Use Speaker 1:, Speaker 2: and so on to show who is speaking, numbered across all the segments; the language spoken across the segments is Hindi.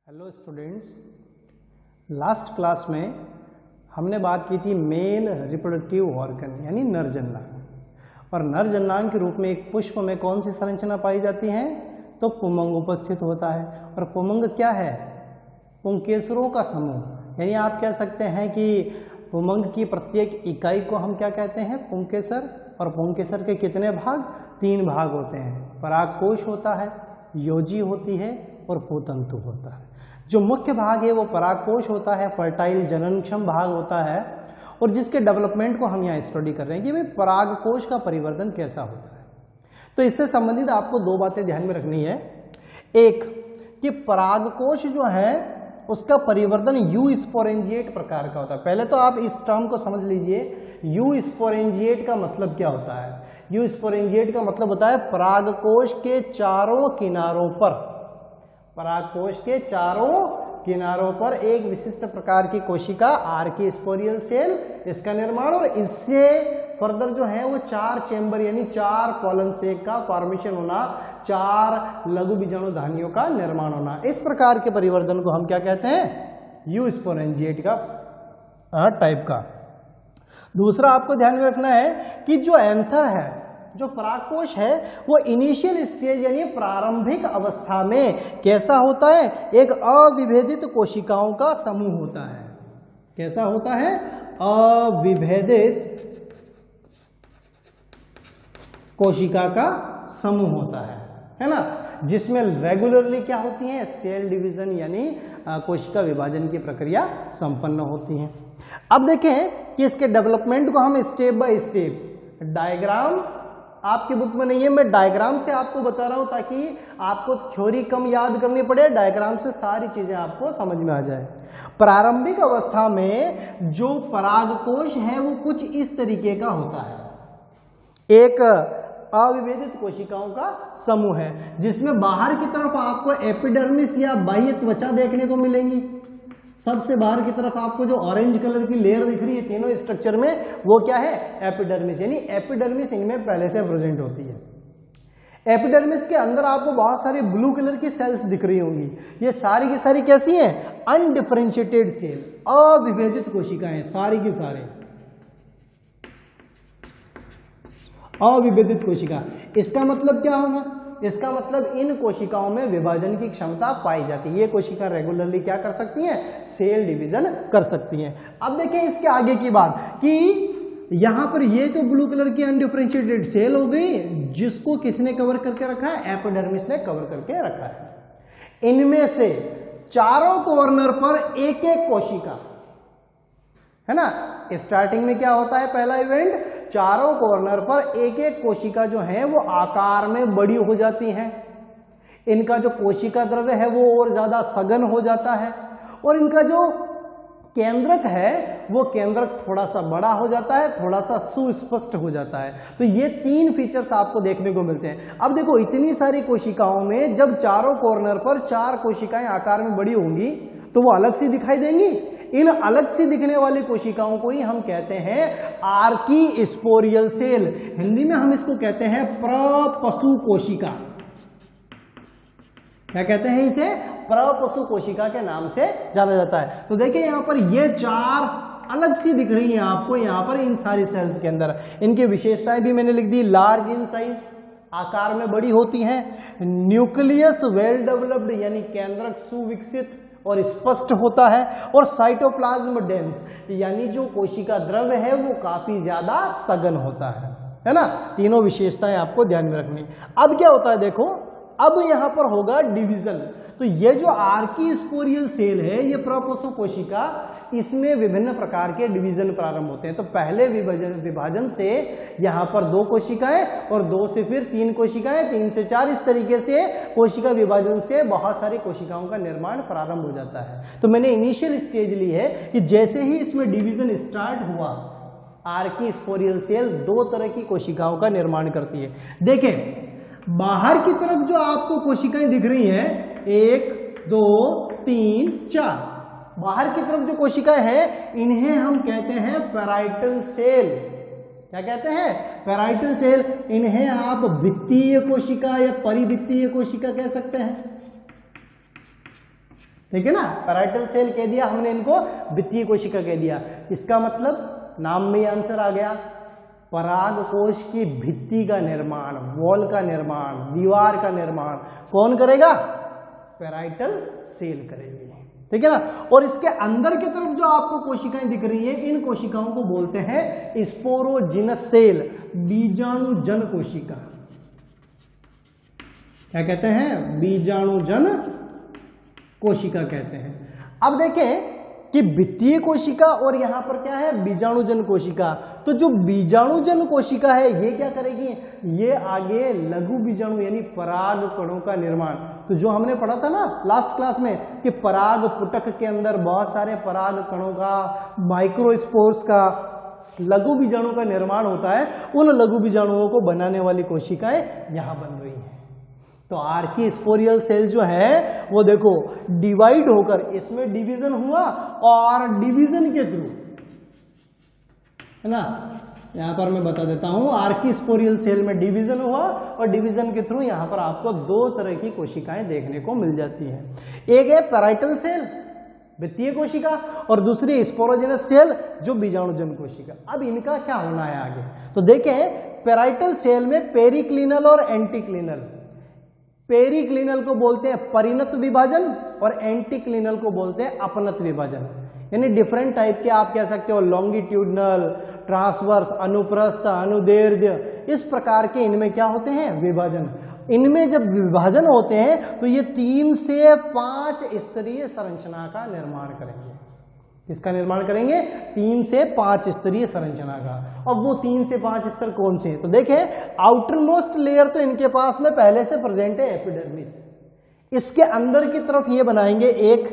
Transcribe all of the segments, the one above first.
Speaker 1: हेलो स्टूडेंट्स, लास्ट क्लास में हमने बात की थी मेल रिप्रोडक्टिव ऑर्गन यानी नर जननांग। और नर जननांग के रूप में एक पुष्प में कौन सी संरचना पाई जाती है? तो पुंमंग उपस्थित होता है। और पुंमंग क्या है? पुंकेसरों का समूह। यानी आप कह सकते हैं कि पुंमंग की प्रत्येक इकाई को हम क्या कहते हैं? पुंकेसर। और पुंकेसर के कितने भाग? 3 भाग होते हैं। परागकोश होता है, योजी होती है और पूतंतु होता है। जो मुख्य भाग है वो परागकोश होता है, फर्टाइल जननक्षम भाग होता है, और जिसके डेवलपमेंट को हम यहाँ स्टडी कर रहे हैं कि भाई परागकोश का परिवर्तन कैसा होता है। तो इससे संबंधित आपको 2 बातें ध्यान में रखनी है। एक कि परागकोश जो है उसका परिवर्तन यू स्पोरेंजिएट प्रकार का होता है। पहले तो आप इस टर्म को समझ लीजिए, यू स्पोरेंजिएट का मतलब क्या होता है? यू स्पोरेंजिएट का मतलब होता है परागकोश के चारों किनारों पर, परागकोश के चारों किनारों पर एक विशिष्ट प्रकार की कोशिका आर्किस्पोरियल सेल, इसका निर्माण, और इससे फर्दर जो है वो 4 चेंबर यानी 4 कॉलन सेक का फॉर्मेशन होना, 4 लघु बीजाणुधानियों का निर्माण होना। इस प्रकार के परिवर्तन को हम क्या कहते हैं? यू स्पोरेंजिएट का टाइप का। दूसरा आपको ध्यान में रखना है कि जो एंथर है, जो परागकोश है, वो इनिशियल स्टेज यानी प्रारंभिक अवस्था में कैसा होता है? एक अविभेदित कोशिकाओं का समूह होता है। कैसा होता है? अविभेदित कोशिका का समूह होता है ना, जिसमें रेगुलरली क्या होती है? सेल डिवीजन यानी कोशिका विभाजन की प्रक्रिया संपन्न होती है। अब देखें कि इसके डेवलपमेंट को हम स्टेप बाय स्टेप, डायग्राम आपकी बुक में नहीं है, मैं डायग्राम से आपको बता रहा हूं ताकि आपको थ्योरी कम याद करनी पड़े, डायग्राम से सारी चीजें आपको समझ में आ जाए। प्रारंभिक अवस्था में जो परागकोश है वो कुछ इस तरीके का होता है। एक अविभेदित कोशिकाओं का समूह है जिसमें बाहर की तरफ आपको एपिडर्मिस या बाह्य त्वचा देखने को मिलेंगी। सबसे बाहर की तरफ आपको जो ऑरेंज कलर की लेयर दिख रही है तीनों स्ट्रक्चर में, वो क्या है? एपिडर्मिस, यानी एपिडर्मिस इनमें पहले से प्रेजेंट होती है। एपिडर्मिस के अंदर आपको बहुत सारी ब्लू कलर की सेल्स दिख रही होंगी। ये सारी की सारी कैसी हैं? अनडिफरेंशिएटेड सेल, अविभेदित कोशिकाएं, सारी की सारी अविभेदित कोशिका। इसका मतलब क्या होगा? इसका मतलब इन कोशिकाओं में विभाजन की क्षमता पाई जाती है। ये कोशिका रेगुलरली क्या कर सकती हैं? सेल डिवीजन कर सकती हैं। अब देखें इसके आगे की बात कि यहां पर ये तो ब्लू कलर की अनडिफरेंशिएटेड सेल हो गई, जिसको किसने कवर करके रखा है? एपिडर्मिस ने कवर करके रखा है। इनमें से चारों कॉर्नर पर एक एक कोशिका है ना। स्टार्टिंग में क्या होता है? पहला इवेंट, चारों कॉर्नर पर एक एक कोशिका जो है वो आकार में बड़ी हो जाती है। इनका जो कोशिका द्रव्य है वो और ज्यादा सघन हो जाता है, और इनका जो केंद्रक है वो केंद्रक थोड़ा सा बड़ा हो जाता है, थोड़ा सा सुस्पष्ट हो जाता है। तो ये 3 फीचर्स आपको देखने को मिलते हैं। अब देखो, इतनी सारी कोशिकाओं में जब चारों कॉर्नर पर 4 कोशिकाएं आकार में बड़ी होंगी तो वो अलग सी दिखाई देंगी। इन अलग सी दिखने वाली कोशिकाओं को ही हम कहते हैं आर्किस्पोरियल सेल। हिंदी में हम इसको कहते हैं प्रपशु कोशिका। क्या कहते हैं इसे? प्रपशु कोशिका के नाम से जाना जाता है। तो देखिए यहां पर ये 4 अलग सी दिख रही हैं आपको यहां पर इन सारी सेल्स के अंदर। इनकी विशेषताएं भी मैंने लिख दी। लार्ज इन साइज, आकार में बड़ी होती हैं। न्यूक्लियस वेल डेवलप्ड यानी केंद्रक सुविकसित और स्पष्ट होता है। और साइटोप्लाज्म डेंस यानी जो कोशिका द्रव्य है वो काफी ज्यादा सघन होता है ना। तीनों विशेषताएं आपको ध्यान में रखनी। अब क्या होता है देखो, अब यहां पर होगा डिवीजन। तो ये जो आर्किस्पोरियल सेल है, ये प्रपशु कोशिका, इसमें विभिन्न प्रकार के डिवीजन प्रारंभ होते हैं। तो पहले विभाजन से यहां पर 2 कोशिकाएं, और 2 से फिर 3 कोशिकाएं, 3 से 4, इस तरीके से कोशिका विभाजन से बहुत सारी कोशिकाओं का निर्माण प्रारंभ हो जाता है। तो मैंने इनिशियल स्टेज ली है कि जैसे ही इसमें डिवीजन स्टार्ट हुआ, आर्किस्पोरियल सेल 2 तरह की कोशिकाओं का निर्माण करती है। देखें बाहर की तरफ जो आपको कोशिकाएं दिख रही हैं, 1 2 3 4, बाहर की तरफ जो कोशिकाएं हैं इन्हें हम कहते हैं पैराइटल सेल। क्या कहते हैं? Parietal cell. इन्हें आप भित्तीय कोशिका या परिभित्तीय कोशिका कह सकते हैं। ठीक है ना, पैराइटल सेल कह दिया हमने इनको, वित्तीय कोशिका कह दिया। इसका मतलब नाम में ही आंसर आ गया, परागकोश की भित्ति का निर्माण, वॉल का निर्माण, दीवार का निर्माण कौन करेगा? पैराइटल सेल करेगी, ठीक है ना। और इसके अंदर की तरफ जो आपको कोशिकाएं दिख रही है, इन कोशिकाओं को बोलते हैं स्पोरोजिनस सेल, बीजाणुजन कोशिका। क्या कहते हैं? बीजाणुजन कोशिका कहते हैं। अब देखें कि वित्तीय कोशिका और यहां पर क्या है? बीजाणुजन कोशिका। तो जो बीजाणुजन कोशिका है ये क्या करेगी? ये आगे लघु बीजाणु यानी पराग कणों का निर्माण, तो जो हमने पढ़ा था ना लास्ट क्लास में कि पराग पुटक के अंदर बहुत सारे पराग कणों का, माइक्रोस्पोर्स का, लघु बीजाणु का निर्माण होता है, उन लघु बीजाणुओं को बनाने वाली कोशिकाएं यहां बन रही हैं। तो आर्कीस्पोरियल सेल जो है वो देखो डिवाइड होकर, इसमें डिवीजन हुआ और डिवीजन के थ्रू, है ना, यहां पर मैं बता देता हूं, आर्कीस्पोरियल सेल में डिवीजन हुआ और डिवीजन के थ्रू यहां पर आपको दो तरह की कोशिकाएं देखने को मिल जाती हैं। एक है पैराइटल सेल, वित्तीय कोशिका, और दूसरी स्पोरोजेनस सेल जो बीजाणुजन कोशिका। अब इनका क्या होना है आगे? तो देखें, पैराइटल सेल में पेरिक्लिनल और एंटीक्लिनल, पेरिक्लिनल को बोलते हैं परिणत विभाजन और एंटीक्लिनल को बोलते हैं अपनत विभाजन। यानी डिफरेंट टाइप के आप कह सकते हो, लॉन्गिट्यूडनल, ट्रांसवर्स, अनुप्रस्थ, अनुदैर्ध्य, इस प्रकार के इनमें क्या होते हैं? विभाजन। इनमें जब विभाजन होते हैं तो ये 3 से 5 स्तरीय संरचना का निर्माण करेंगे। किसका निर्माण करेंगे? 3 से 5 स्तरीय संरचना का। अब वो 3 से 5 स्तर कौन से हैं? तो देखें, आउटर मोस्ट लेयर तो इनके पास में पहले से प्रेजेंट है, एपिडर्मिस। इसके अंदर की तरफ ये बनाएंगे एक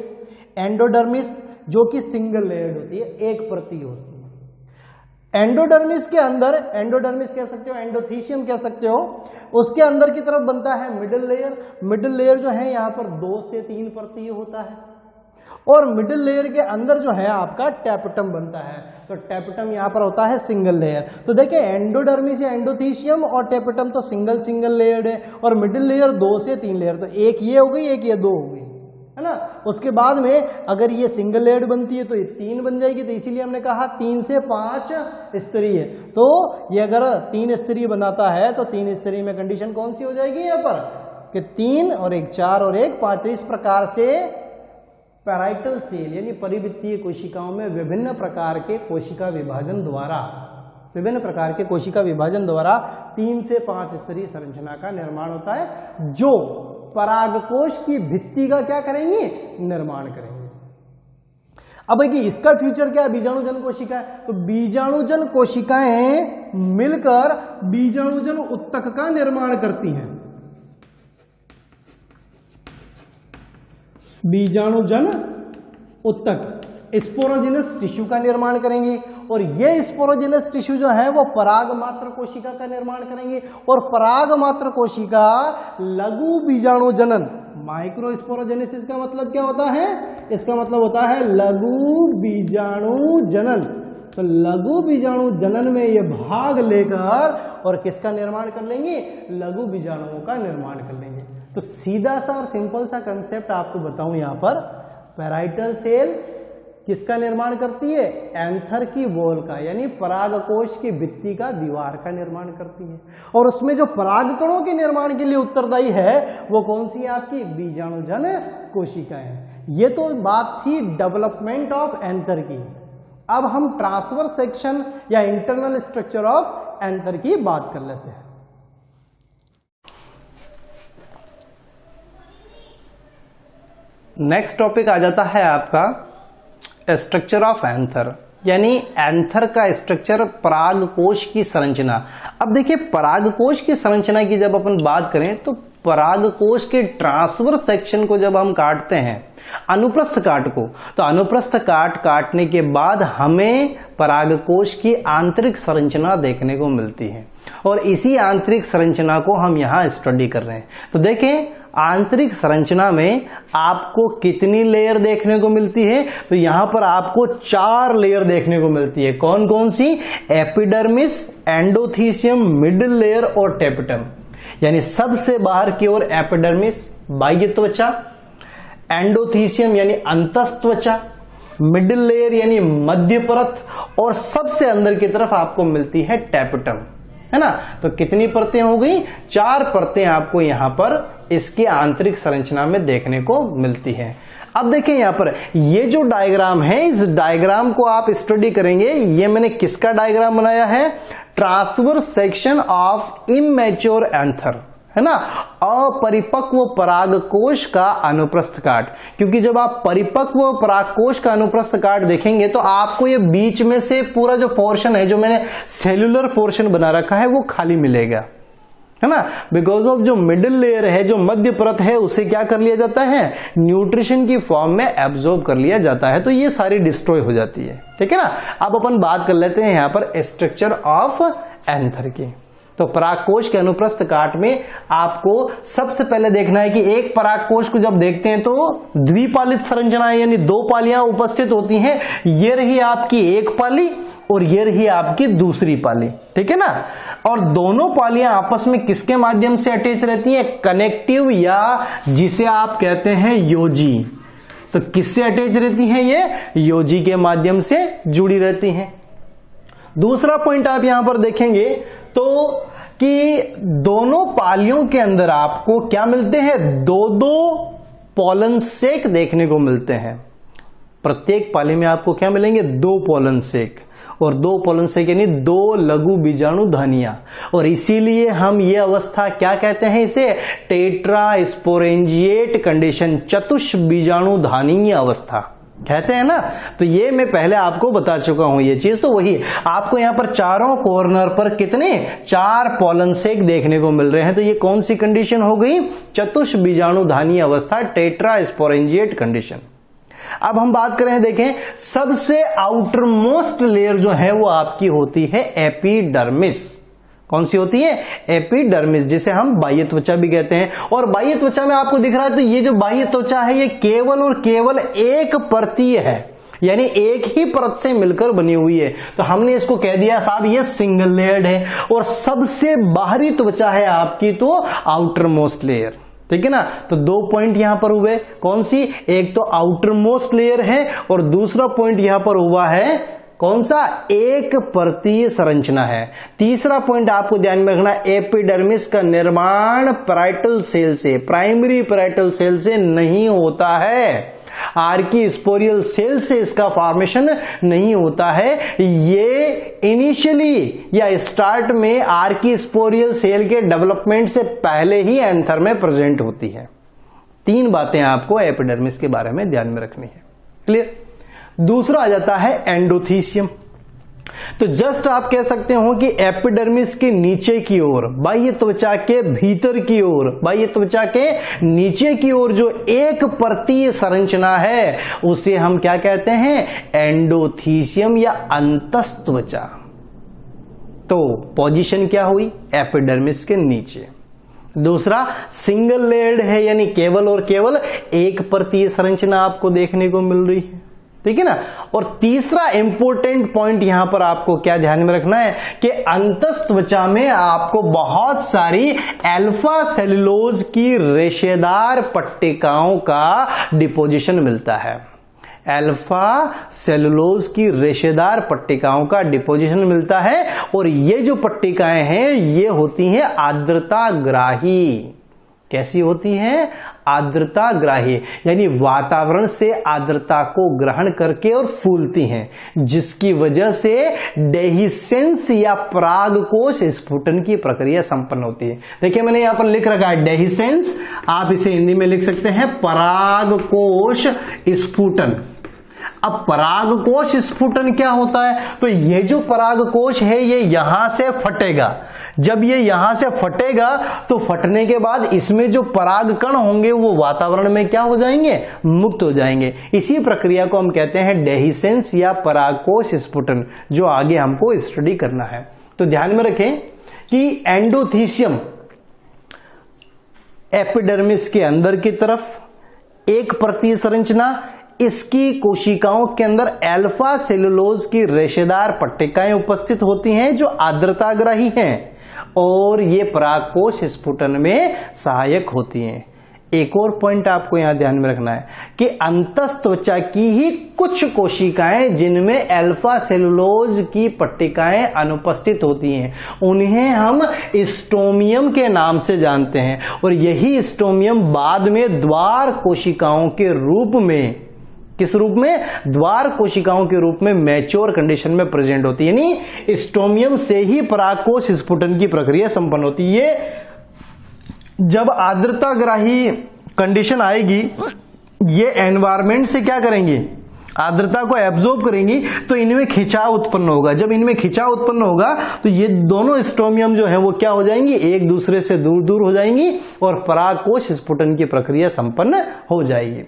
Speaker 1: एंडोडर्मिस, जो कि सिंगल लेयर्ड होती है, एक परती होती है। एंडोडर्मिस के अंदर, एंडोडर्मिस कह सकते हो, एंडोथीशियम कह सकते हो, उसके अंदर की तरफ बनता है मिडिल लेयर। मिडिल लेयर जो है यहाँ पर 2 से 3 परती होता है, और मिडिल लेयर के अंदर जो है आपका टैपेटम बनता है। तो टैपेटम यहाँ पर होता है सिंगल लेयर। तो देखिए, एंडोडर्मिस या एंडोथीशियम और टैपेटम तो सिंगल लेयर्ड है, और मिडिल लेयर 2 से 3 लेयर, तो एक ये हो गई, एक ये 2 हो गई, है ना। उसके बाद में अगर ये सिंगल लेयर्ड बनती है तो ये 3 बन जाएगी, तो इसीलिए हमने कहा 3 से 5 स्तरीय। तो ये अगर 3 स्तरीय बनाता है तो 3 स्तरीय में कंडीशन कौन सी हो जाएगी यहाँ पर? कि 3 और 1 4 और 1 5। इस प्रकार से पैराइटल सेल यानी परिवित्तीय कोशिकाओं में विभिन्न प्रकार के कोशिका विभाजन द्वारा 3 से 5 स्तरीय संरचना का निर्माण होता है, जो परागकोश की भित्ति का क्या करेंगे? निर्माण करेंगे। अब देखिए, इसका फ्यूचर क्या है? बीजाणुजन कोशिका है। तो बीजाणुजन कोशिकाएं मिलकर बीजाणुजन उत्तक का निर्माण करती हैं। बीजाणुजन उत्तक स्पोरोजिनस टिश्यू का निर्माण करेंगे, और ये स्पोरोजिनस टिश्यू जो है वो पराग मात्र कोशिका का निर्माण करेंगे। और पराग मात्र कोशिका लघु बीजाणुजनन, माइक्रोस्पोरोजेनेसिस का मतलब क्या होता है? इसका मतलब होता है लघु बीजाणुजनन। तो लघु बीजाणुजनन में ये भाग लेकर और किसका निर्माण कर लेंगे? लघु बीजाणुओं का निर्माण कर लेंगे। तो सीधा सा और सिंपल सा कंसेप्ट आपको बताऊं, यहां पर पैराइटल सेल किसका निर्माण करती है? एंथर की वॉल का, यानी परागकोश की भित्ति का, दीवार का निर्माण करती है। और उसमें जो परागकणों के निर्माण के लिए उत्तरदायी है वो कौन सी है? आपकी बीजाणुजन कोशिकाएं। ये तो बात थी डेवलपमेंट ऑफ एंथर की। अब हम ट्रांसवर्स सेक्शन या इंटरनल स्ट्रक्चर ऑफ एंथर की बात कर लेते हैं। नेक्स्ट टॉपिक आ जाता है आपका स्ट्रक्चर ऑफ एंथर, यानी एंथर का स्ट्रक्चर, परागकोश की संरचना। अब देखिए, परागकोश की संरचना की जब अपन बात करें तो परागकोश के ट्रांसवर्स सेक्शन को जब हम काटते हैं, अनुप्रस्थ काट को, तो अनुप्रस्थ काट काटने के बाद हमें परागकोश की आंतरिक संरचना देखने को मिलती है, और इसी आंतरिक संरचना को हम यहाँ स्टडी कर रहे हैं। तो देखें, आंतरिक संरचना में आपको कितनी लेयर देखने को मिलती है? तो यहां पर आपको 4 लेयर देखने को मिलती है। कौन कौन सी? एपिडर्मिस, एंडोथीशियम, मिडिल लेयर और टैपेटम। यानी सबसे बाहर की ओर एपिडर्मिस, बाह्य त्वचा, एंडोथीसियम यानी अंतस्त्वचा, मिडिल लेयर यानी मध्य परत, और सबसे अंदर की तरफ आपको मिलती है टैपेटम, है ना। तो कितनी परतें हो गई? 4 परतें आपको यहां पर इसकी आंतरिक संरचना में देखने को मिलती है। अब देखें यहां पर ये जो डायग्राम है, इस डायग्राम को आप स्टडी करेंगे। ये मैंने किसका डायग्राम बनाया है? Transverse section of immature anther, है ना, अपरिपक्व परागकोश का अनुप्रस्थ काट। क्योंकि जब आप परिपक्व परागकोश का अनुप्रस्थ काट देखेंगे तो आपको ये बीच में से पूरा जो पोर्शन है, जो मैंने सेल्यूलर पोर्शन बना रखा है, वो खाली मिलेगा, है ना। बिकॉज ऑफ जो मिडिल लेयर है, जो मध्य परत है, उसे क्या कर लिया जाता है? न्यूट्रिशन की फॉर्म में एब्जॉर्ब कर लिया जाता है, तो ये सारी डिस्ट्रॉय हो जाती है, ठीक है ना। अब अपन बात कर लेते हैं यहां पर स्ट्रक्चर ऑफ एंथर की। तो परागकोश के अनुप्रस्थ काट में आपको सबसे पहले देखना है कि एक परागकोश को जब देखते हैं तो द्विपालित संरचनाएं यानी 2 पालियां उपस्थित होती हैं। ये रही आपकी एक पाली और ये रही आपकी दूसरी पाली, ठीक है ना। और दोनों पालियां आपस में किसके माध्यम से अटैच रहती हैं? कनेक्टिव, या जिसे आप कहते हैं योजी। तो किससे अटैच रहती हैं? ये योजी के माध्यम से जुड़ी रहती हैं। दूसरा पॉइंट आप यहां पर देखेंगे तो कि दोनों पालियों के अंदर आपको क्या मिलते हैं? 2-2 पोलन सेक देखने को मिलते हैं। प्रत्येक पाली में आपको क्या मिलेंगे? 2 पोलन सेक, और 2 पोलन सेक यानी 2 लघु बीजाणु धानियां। और इसीलिए हम ये अवस्था क्या कहते हैं? इसे टेट्रा स्पोरेंजिएट कंडीशन, चतुष बीजाणु धानीय अवस्था कहते हैं ना। तो ये मैं पहले आपको बता चुका हूं ये चीज। तो वही आपको यहां पर चारों कॉर्नर पर कितने? 4 पोलन सेक देखने को मिल रहे हैं। तो ये कौन सी कंडीशन हो गई? चतुष बीजाणु धानीय अवस्था, टेट्रा स्पोरेंजिएट कंडीशन। अब हम बात करें, देखें सबसे आउटर मोस्ट लेयर जो है वो आपकी होती है एपिडर्मिस। कौन सी होती है? एपिडर्मिस, जिसे हम बाह्य त्वचा भी कहते हैं। और बाह्य त्वचा में आपको दिख रहा है तो ये जो बाह्य त्वचा है ये केवल और केवल एक परतीय है, यानी एक ही परत से मिलकर बनी हुई है। तो हमने इसको कह दिया साहब ये सिंगल लेयर्ड है। और सबसे बाहरी त्वचा है आपकी तो आउटर मोस्ट लेयर, ठीक है ना। तो 2 पॉइंट यहां पर हुए, कौन सी? एक तो आउटर मोस्ट लेयर है और दूसरा पॉइंट यहां पर हुआ है कौन सा? एक परतीय संरचना है। तीसरा पॉइंट आपको ध्यान में रखना, एपिडर्मिस का निर्माण पैराइटल सेल से, प्राइमरी पैराइटल सेल से नहीं होता है। आर्की स्पोरियल सेल से इसका फॉर्मेशन नहीं होता है। ये इनिशियली या स्टार्ट में आर्की स्पोरियल सेल के डेवलपमेंट से पहले ही एंथर में प्रेजेंट होती है। 3 बातें आपको एपिडर्मिस के बारे में ध्यान में रखनी है। क्लियर? दूसरा आ जाता है एंडोथीसियम। तो जस्ट आप कह सकते हो कि एपिडर्मिस के नीचे की ओर, बाह्य त्वचा के भीतर की ओर, बाह्य त्वचा के नीचे की ओर जो एक परतीय संरचना है उसे हम क्या कहते हैं? एंडोथीसियम या अंतस्त्वचा। तो पोजीशन क्या हुई? एपिडर्मिस के नीचे। दूसरा सिंगल लेयर्ड है, यानी केवल और केवल एक परतीय संरचना आपको देखने को मिल रही है, ठीक है ना। और तीसरा इंपॉर्टेंट पॉइंट यहां पर आपको क्या ध्यान में रखना है कि अंतस्त्वचा में आपको बहुत सारी अल्फा सेलुलोज की रेशेदार पट्टिकाओं का डिपोजिशन मिलता है। अल्फा सेलुलोज की रेशेदार पट्टिकाओं का डिपोजिशन मिलता है। और ये जो पट्टिकाएं हैं ये होती हैं आर्द्रताग्राही। कैसी होती हैं? आर्द्रताग्राही, यानी वातावरण से आर्द्रता को ग्रहण करके और फूलती हैं, जिसकी वजह से डेहिसेंस या परागकोश स्फुटन की प्रक्रिया संपन्न होती है। देखिए मैंने यहां पर लिख रखा है डेहिसेंस, आप इसे हिंदी में लिख सकते हैं परागकोश स्फुटन। अब परागकोश स्फुटन क्या होता है? तो ये जो परागकोश है ये यहां से फटेगा। जब ये यहां से फटेगा तो फटने के बाद इसमें जो पराग कण होंगे वो वातावरण में क्या हो जाएंगे? मुक्त हो जाएंगे। इसी प्रक्रिया को हम कहते हैं डेहिसेंस या परागकोश स्फुटन, जो आगे हमको स्टडी करना है। तो ध्यान में रखें कि एंडोथीसियम एपिडर्मिस के अंदर की तरफ एक परतीय संरचना, इसकी कोशिकाओं के अंदर अल्फा सेलुलोज की रेशेदार पट्टिकाएं उपस्थित होती हैं जो आर्द्रताग्राही हैं और ये परागकोश स्फुटन में सहायक होती हैं। एक और पॉइंट आपको यहां ध्यान में रखना है कि अंतस्थ त्वचा की ही कुछ कोशिकाएं जिनमें अल्फा सेलुलोज की पट्टिकाएं अनुपस्थित होती हैं, उन्हें हम स्टोमियम के नाम से जानते हैं। और यही स्टोमियम बाद में द्वार कोशिकाओं के रूप में, किस रूप में? द्वार कोशिकाओं के रूप में मैच्योर कंडीशन में प्रेजेंट होती है। यानी स्टोमियम से ही परागकोश स्फुटन की प्रक्रिया संपन्न होती है। ये जब आर्द्रताग्राही कंडीशन आएगी, ये एनवायरमेंट से क्या करेंगी? आर्द्रता को एब्जॉर्ब करेंगी, तो इनमें खिंचाव उत्पन्न होगा। जब इनमें खिंचाव उत्पन्न होगा तो ये दोनों स्टोमियम जो है वो क्या हो जाएंगी? एक दूसरे से दूर दूर हो जाएंगी और परागकोश स्फुटन की प्रक्रिया संपन्न हो जाएगी।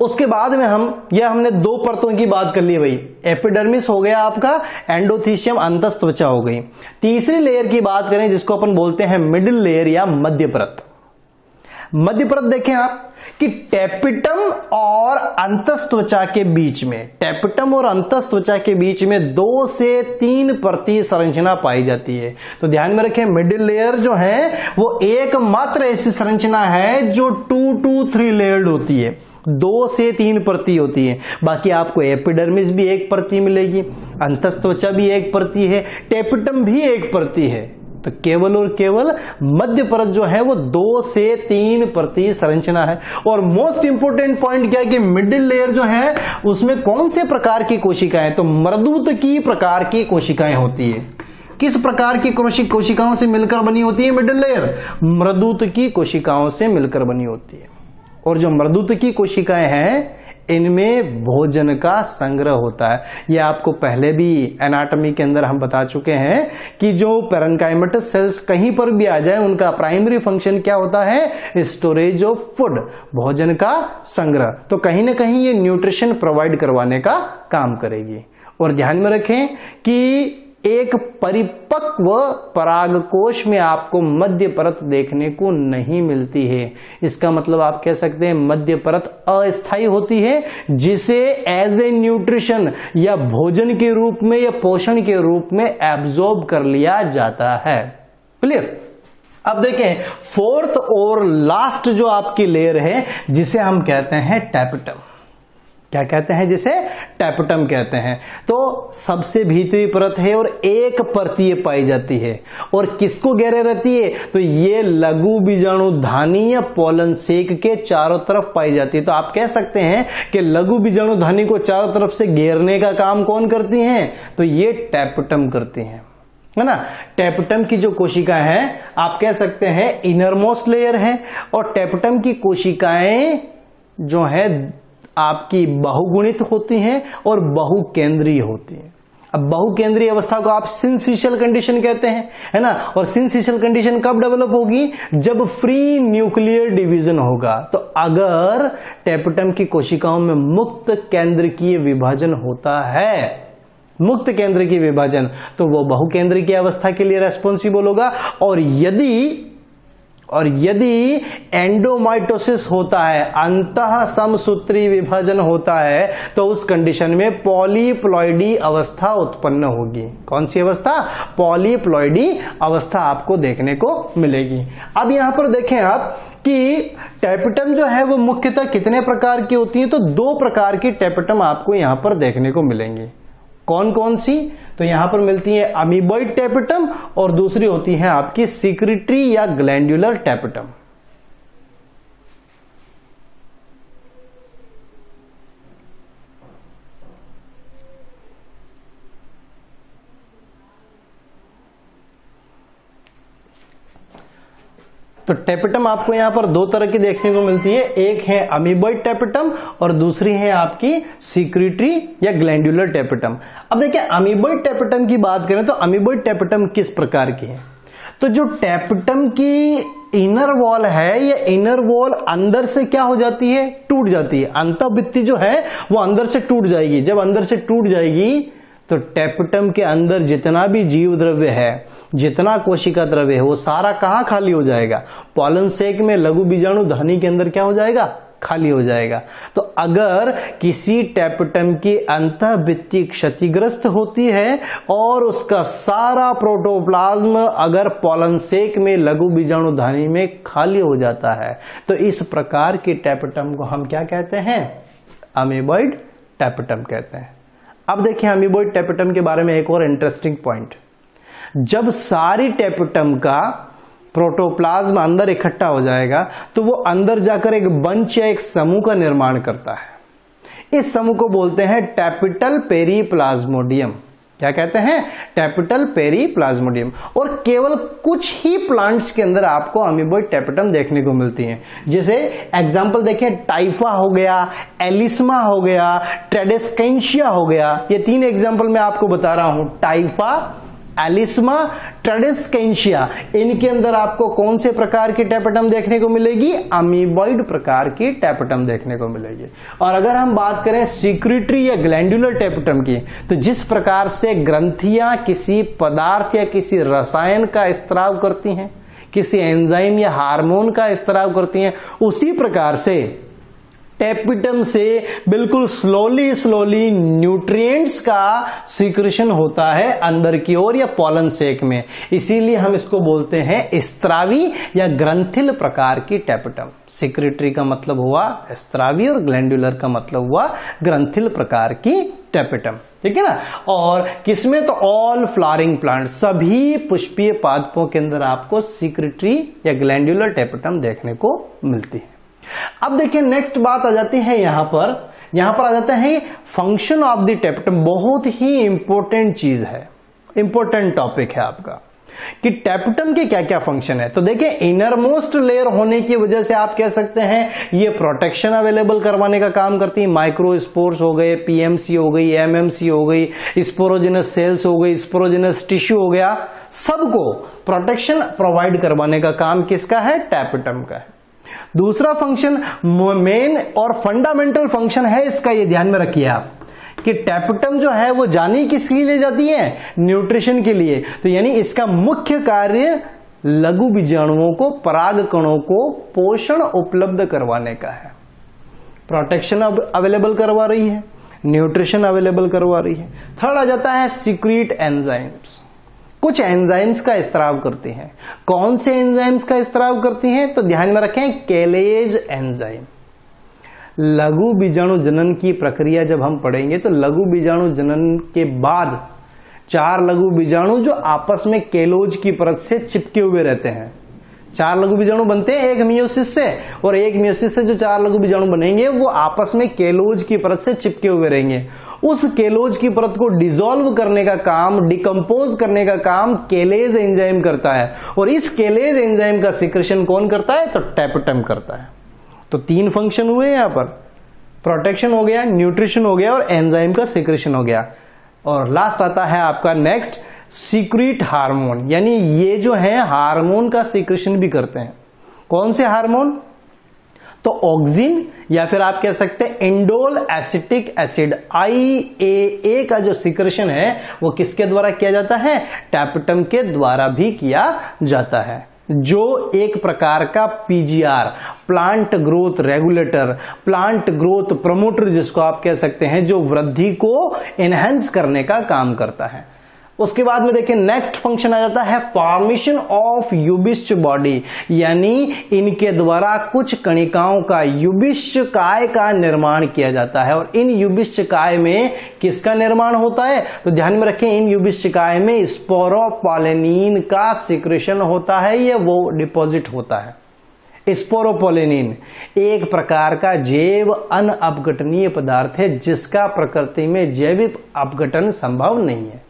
Speaker 1: उसके बाद में हमने दो परतों की बात कर ली भाई। एपिडर्मिस हो गया आपका, एंडोथीशियम अंतस्थ त्वचा हो गई। तीसरी लेयर की बात करें जिसको अपन बोलते हैं मिडिल लेयर या मध्य परत। मध्य परत देखें आप कि टेपिटम और अंतस्थ त्वचा के बीच में, टेपिटम और अंतस्थ त्वचा के बीच में 2 से 3 परतीय संरचना पाई जाती है। तो ध्यान में रखें, मिडिल लेयर जो है वो एकमात्र ऐसी संरचना है जो 2 to 3 लेयर्ड होती है, 2 से 3 परती होती है। बाकी आपको एपिडर्मिस भी एक परती मिलेगी, अंतस्थ त्वचा भी एक परती है, टेपिटम भी एक परती है। तो केवल और केवल मध्य परत जो है वो 2 से 3 परती संरचना है। और मोस्ट इंपोर्टेंट पॉइंट क्या है कि मिडिल लेयर जो है उसमें कौन से प्रकार की कोशिकाएं? तो मर्दूतकी प्रकार की कोशिकाएं होती है। किस प्रकार की कोशिकाओं से मिलकर बनी होती है मिडिल लेयर? मर्दूतकी कोशिकाओं से मिलकर बनी होती है। और जो मर्दूतकी कोशिकाएं हैं इनमें भोजन का संग्रह होता है। यह आपको पहले भी एनाटॉमी के अंदर हम बता चुके हैं कि जो पैरेन्काइमेटस सेल्स कहीं पर भी आ जाए उनका प्राइमरी फंक्शन क्या होता है? स्टोरेज ऑफ फूड, भोजन का संग्रह। तो कहीं ना कहीं ये न्यूट्रिशन प्रोवाइड करवाने का काम करेगी। और ध्यान में रखें कि एक परिपक्व परागकोश में आपको मध्य परत देखने को नहीं मिलती है। इसका मतलब आप कह सकते हैं मध्य परत अस्थायी होती है, जिसे एज ए न्यूट्रिशन या भोजन के रूप में या पोषण के रूप में एब्जॉर्ब कर लिया जाता है। क्लियर? अब देखें फोर्थ और लास्ट जो आपकी लेयर है जिसे हम कहते हैं टेपिटम। क्या कहते हैं? जिसे टेपिटम कहते हैं। तो सबसे भीतरी परत है और एक परतीय पाई जाती है। और किसको घेरे रहती है? तो ये लघु बीजाणुधानी या पोलन सेक के चारों तरफ पाई जाती है। तो आप कह सकते हैं कि लघु बीजाणुधानी को चारों तरफ से घेरने का काम कौन करती हैं? तो ये टेपिटम करती हैं, है ना। टेपिटम की जो कोशिका है आप कह सकते हैं इनरमोस्ट लेयर है। और टेपिटम की कोशिकाएं जो है आपकी बहुगुणित होती हैं और बहुकेंद्रीय होती हैं। अब बहुकेंद्रीय अवस्था को आप सिंसिशियल कंडीशन कहते हैं, है ना। और सिंसिशियल कंडीशन कब डेवलप होगी? जब फ्री न्यूक्लियर डिवीजन होगा। तो अगर टेपिटम की कोशिकाओं में मुक्त केंद्रकीय विभाजन होता है, मुक्त केंद्र की विभाजन, तो वो बहुकेंद्र की अवस्था के लिए रेस्पॉन्सिबल होगा। और यदि एंडोमाइटोसिस होता है, अंतः समसूत्री विभाजन होता है, तो उस कंडीशन में पॉलीप्लॉइडी अवस्था उत्पन्न होगी। कौन सी अवस्था? पॉलीप्लॉइडी अवस्था आपको देखने को मिलेगी। अब यहां पर देखें आप कि टेपिटम जो है वो मुख्यतः कितने प्रकार की होती है? तो 2 प्रकार की टेपिटम आपको यहां पर देखने को मिलेंगी। कौन कौन सी? तो यहां पर मिलती है अमीबॉइड टेपिटम और दूसरी होती है आपकी सिक्रिटरी या ग्लैंडुलर टेपिटम। तो टेपिटम आपको यहां पर 2 तरह की देखने को मिलती है। एक है अमीबॉइड टेपिटम और दूसरी है आपकी सिक्रिटरी या ग्लैंडुलर टेपिटम। अब देखिए अमीबॉइड टेपिटम की बात करें तो अमीबॉइड टेपिटम किस प्रकार की है? तो जो टेपिटम की इनर वॉल है, ये इनर वॉल अंदर से क्या हो जाती है? टूट जाती है। अंतःभित्ति जो है वो अंदर से टूट जाएगी। जब अंदर से टूट जाएगी तो टेपिटम के अंदर जितना भी जीव द्रव्य है, जितना कोशिका द्रव्य है, वो सारा कहां खाली हो जाएगा? पोलन सेक में लघु बीजाणुधानी के अंदर क्या हो जाएगा? खाली हो जाएगा। तो अगर किसी टेपिटम की अंतःभित्ति क्षतिग्रस्त होती है और उसका सारा प्रोटोप्लाज्म अगर पॉलन सेक में लघु बीजाणुधानी में खाली हो जाता है तो इस प्रकार के टेपिटम को हम क्या कहते हैं? अमीबॉइड टेपिटम कहते हैं। अब देखिए अमीबॉइड टेपिटम के बारे में एक और इंटरेस्टिंग पॉइंट। जब सारी टेपिटम का प्रोटोप्लाज्म अंदर इकट्ठा हो जाएगा तो वो अंदर जाकर एक बंच या एक समूह का निर्माण करता है। इस समूह को बोलते हैं टैपिटल पेरीप्लाज्मोडियम। क्या कहते हैं? टैपिटल पेरीप्लाज्मोडियम। और केवल कुछ ही प्लांट्स के अंदर आपको अमीबॉइड टेपिटम देखने को मिलती हैं। जैसे एग्जांपल देखें, टाइफा हो गया, एलिस्मा हो गया, ट्रेडेस्केंशिया हो गया। ये 3 एग्जांपल मैं आपको बता रहा हूं। टाइफा, एलिस्मा, ट्रेडेस्केंशिया, इनके अंदर आपको कौन से प्रकार की टेपिटम देखने को मिलेगी? अमीबॉइड प्रकार की टेपिटम देखने को मिलेगी। और अगर हम बात करें सिक्रीटरी या ग्लैंडुलर टेपिटम की, तो जिस प्रकार से ग्रंथियां किसी पदार्थ या किसी रसायन का स्त्राव करती हैं, किसी एंजाइम या हार्मोन का स्त्राव करती हैं, उसी प्रकार से टेपिटम से बिल्कुल स्लोली न्यूट्रिएंट्स का सीक्रेशन होता है अंदर की ओर या पॉलन सेक में। इसीलिए हम इसको बोलते हैं स्त्रावी या ग्रंथिल प्रकार की टेपिटम। सिक्रेटरी का मतलब हुआ स्त्रावी और ग्लैंडुलर का मतलब हुआ ग्रंथिल प्रकार की टेपिटम। ठीक है ना? और किसमें? तो ऑल फ्लावरिंग प्लांट, सभी पुष्पीय पादपों के अंदर आपको सिक्रेटरी या ग्लैंडुलर टेपिटम देखने को मिलती है। अब देखिए नेक्स्ट बात आ जाती है यहां पर आ जाता है फंक्शन ऑफ द टेपिटम। बहुत ही इंपॉर्टेंट चीज है, इंपॉर्टेंट टॉपिक है आपका कि टेपिटम के क्या क्या फंक्शन है। तो देखिए इनर मोस्ट लेयर होने की वजह से आप कह सकते हैं ये प्रोटेक्शन अवेलेबल करवाने का काम करती है। माइक्रोस्पोर्स हो गए, पीएमसी हो गई, एमएमसी हो गई, स्पोरोजेनस सेल्स हो गई, स्पोरोजेनस टिश्यू हो गया, सबको प्रोटेक्शन प्रोवाइड करवाने का काम किसका है? टेपिटम का है। दूसरा फंक्शन मेन और फंडामेंटल फंक्शन है इसका, ये ध्यान में रखिए आप कि टेपिटम जो है वो जानी किसके लिए जाती है? न्यूट्रिशन के लिए। तो यानी इसका मुख्य कार्य लघु बीजाणुओं को, पराग कणों को पोषण उपलब्ध करवाने का है। प्रोटेक्शन अवेलेबल करवा रही है, न्यूट्रिशन अवेलेबल करवा रही है। थर्ड आ जाता है सीक्रेट एंजाइम्स। कुछ एंजाइम्स का स्त्राव करती हैं। कौन से एंजाइम्स का स्त्राव करती हैं? तो ध्यान में रखें केलेज एंजाइम। लघु बीजाणु जनन की प्रक्रिया जब हम पढ़ेंगे तो लघु बीजाणु जनन के बाद 4 लघु बीजाणु जो आपस में केलोज की परत से चिपके हुए रहते हैं। 4 लघु बीजाणु बनते हैं एक मियोसिस से, और एक मियोसिस से जो 4 लघु बीजाणु बनेंगे वो आपस में केलोज की परत से चिपके हुए रहेंगे। उस केलोज की परत को डिसॉल्व करने का काम, डिकम्पोज करने का काम केलेज एंजाइम करता है। और इस केलेज एंजाइम का सिक्रेशन कौन करता है? तो टेपिटम करता है। तो 3 फंक्शन हुए यहां पर, प्रोटेक्शन हो गया, न्यूट्रिशन हो गया और एंजाइम का सिक्रेशन हो गया। और लास्ट आता है आपका नेक्स्ट सीक्रेट हार्मोन, यानी ये जो है हार्मोन का सिक्रेशन भी करते हैं। कौन से हार्मोन? तो ऑक्सिन या फिर आप कह सकते हैं इंडोल एसिटिक एसिड, IAA का जो सिक्रेशन है वो किसके द्वारा किया जाता है? टेपिटम के द्वारा भी किया जाता है, जो एक प्रकार का PGR, plant growth regulator, plant growth promoter जिसको आप कह सकते हैं, जो वृद्धि को एनहेंस करने का काम करता है। उसके बाद में देखिए नेक्स्ट फंक्शन आ जाता है फॉर्मेशन ऑफ यूबिश्च बॉडी, यानी इनके द्वारा कुछ कणिकाओं का यूबिश्च काय का निर्माण किया जाता है। और इन यूबिश्च काय में किसका निर्माण होता है? तो ध्यान में रखें इन यूबिश्च काय में स्पोरोपोलेनिन का सिक्रेशन होता है, ये वो डिपॉजिट होता है। स्पोरोपोलेनिन एक प्रकार का जैव अनअपघटनीय पदार्थ है जिसका प्रकृति में जैविक अपघटन संभव नहीं है।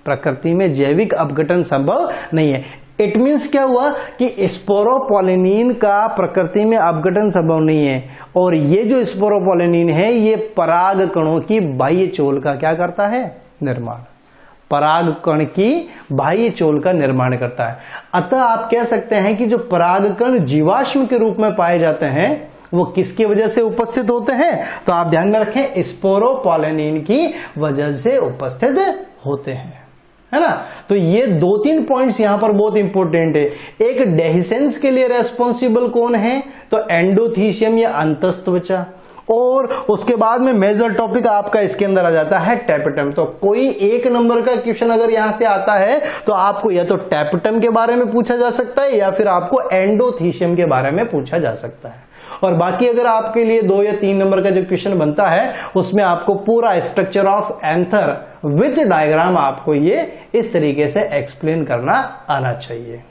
Speaker 1: प्रकृति में जैविक अपघटन संभव नहीं है। इट मीन्स क्या हुआ कि स्पोरोपोलेनिन का प्रकृति में अपघटन संभव नहीं है। और ये जो स्पोरोपोलेनिन है ये पराग कणों की बाह्य चोल का क्या करता है? निर्माण। पराग कण की बाह्य चोल का निर्माण करता है। अतः आप कह सकते हैं कि जो पराग कण जीवाश्म के रूप में पाए जाते हैं वो किसकी वजह से उपस्थित होते हैं? तो आप ध्यान में रखें स्पोरोपोलेनिन की वजह से उपस्थित होते हैं।
Speaker 2: है ना। तो ये 2-3 पॉइंट्स यहां पर बहुत इंपॉर्टेंट है। एक डेहिसेंस के लिए रेस्पॉन्सिबल कौन है, तो एंडोथीशियम या अंतस्त्वचा, और उसके बाद में मेजर टॉपिक आपका इसके अंदर आ जाता है टैपेटम। तो कोई एक नंबर का क्वेश्चन अगर यहां से आता है तो आपको या तो टैपेटम के बारे में पूछा जा सकता है या फिर आपको एंडोथीशियम के बारे में पूछा जा सकता है। और बाकी अगर आपके लिए 2 या 3 नंबर का जो क्वेश्चन बनता है उसमें आपको पूरा structure of anther with diagram आपको ये इस तरीके से एक्सप्लेन करना आना चाहिए।